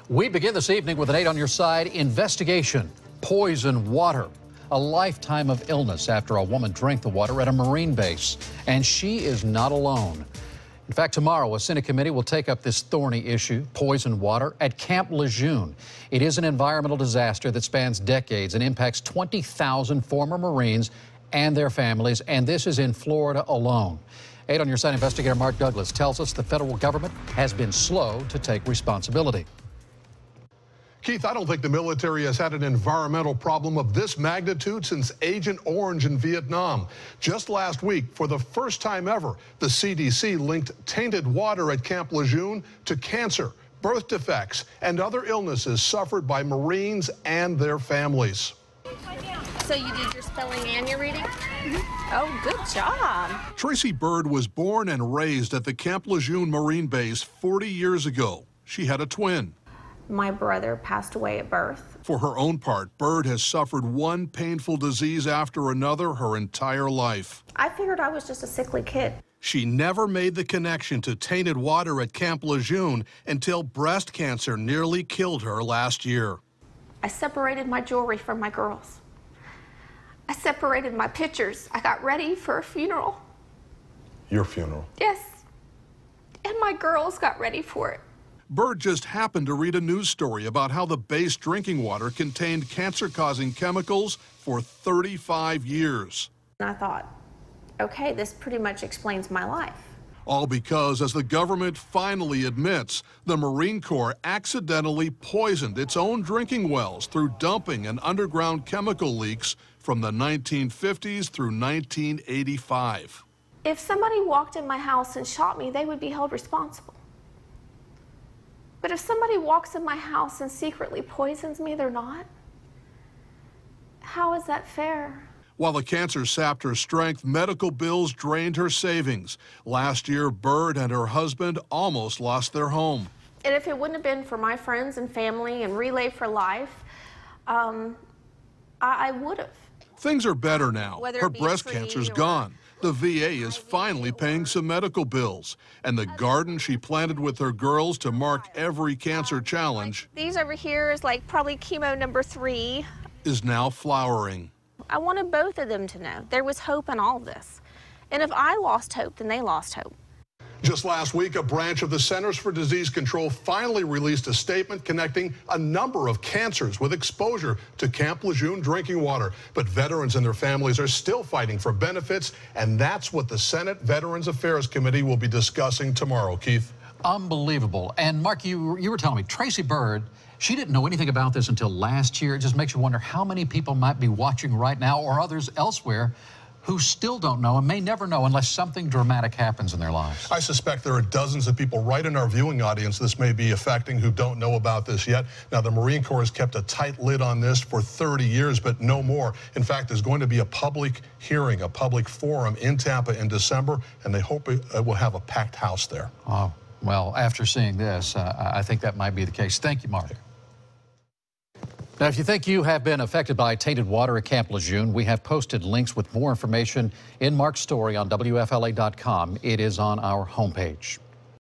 We begin this evening with an 8 on your side investigation. Poison water. A lifetime of illness after a woman drank the water at a Marine base. And she is not alone. In fact, tomorrow a Senate committee will take up this thorny issue, poison water, at Camp LeJeune. It is an environmental disaster that spans decades and impacts 20,000 former Marines and their families, and this is in Florida alone. 8 on your side investigator Mark Douglas tells us the federal government has been slow to take responsibility. Keith, I don't think the military has had an environmental problem of this magnitude since Agent Orange in Vietnam. Just last week, for the first time ever, the CDC linked tainted water at Camp LeJeune to cancer, birth defects, and other illnesses suffered by Marines and their families. So you did your spelling and your reading? Oh, good job. Tracey Byrd was born and raised at the Camp LeJeune Marine Base 40 years ago. She had a twin. My brother passed away at birth. For her own part, Byrd has suffered one painful disease after another her entire life. I figured I was just a sickly kid. She never made the connection to tainted water at Camp LeJeune until breast cancer nearly killed her last year. I separated my jewelry from my girls. I separated my pictures. I got ready for a funeral. Your funeral? Yes. And my girls got ready for it. Byrd just happened to read a news story about how the base drinking water contained cancer-causing chemicals for 35 years. And I thought, okay, this pretty much explains my life. All because, as the government finally admits, the Marine Corps accidentally poisoned its own drinking wells through dumping and underground chemical leaks from the 1950s through 1985. If somebody walked in my house and shot me, they would be held responsible. But if somebody walks in my house and secretly poisons me, they're not. How is that fair? While the cancer sapped her strength, medical bills drained her savings. Last year, Byrd and her husband almost lost their home. And if it wouldn't have been for my friends and family and Relay for Life, I would have. Things are better now. Her breast cancer's gone. The VA is finally paying some medical bills. And the garden she planted with her girls to mark every cancer challenge, These over here is like probably chemo number 3. Is now flowering. I wanted both of them to know there was hope in all this. And if I lost hope, then they lost hope. Just last week, a branch of the Centers for Disease Control finally released a statement connecting a number of cancers with exposure to Camp LeJeune drinking water. But veterans and their families are still fighting for benefits, and that's what the Senate Veterans Affairs Committee will be discussing tomorrow. Keith? Unbelievable. And Mark, you were telling me, Tracey Byrd, she didn't know anything about this until last year. It just makes you wonder how many people might be watching right now or others elsewhere who still don't know and may never know unless something dramatic happens in their lives. I suspect there are dozens of people right in our viewing audience this may be affecting who don't know about this yet. Now, the Marine Corps has kept a tight lid on this for 30 years, but no more. In fact, there's going to be a public hearing, a public forum in Tampa in December, and they hope it will have a packed house there. Oh, well, after seeing this, I think that might be the case. Thank you, Mark. Now, if you think you have been affected by tainted water at Camp LeJeune, we have posted links with more information in Mark's story on WFLA.com. It is on our homepage.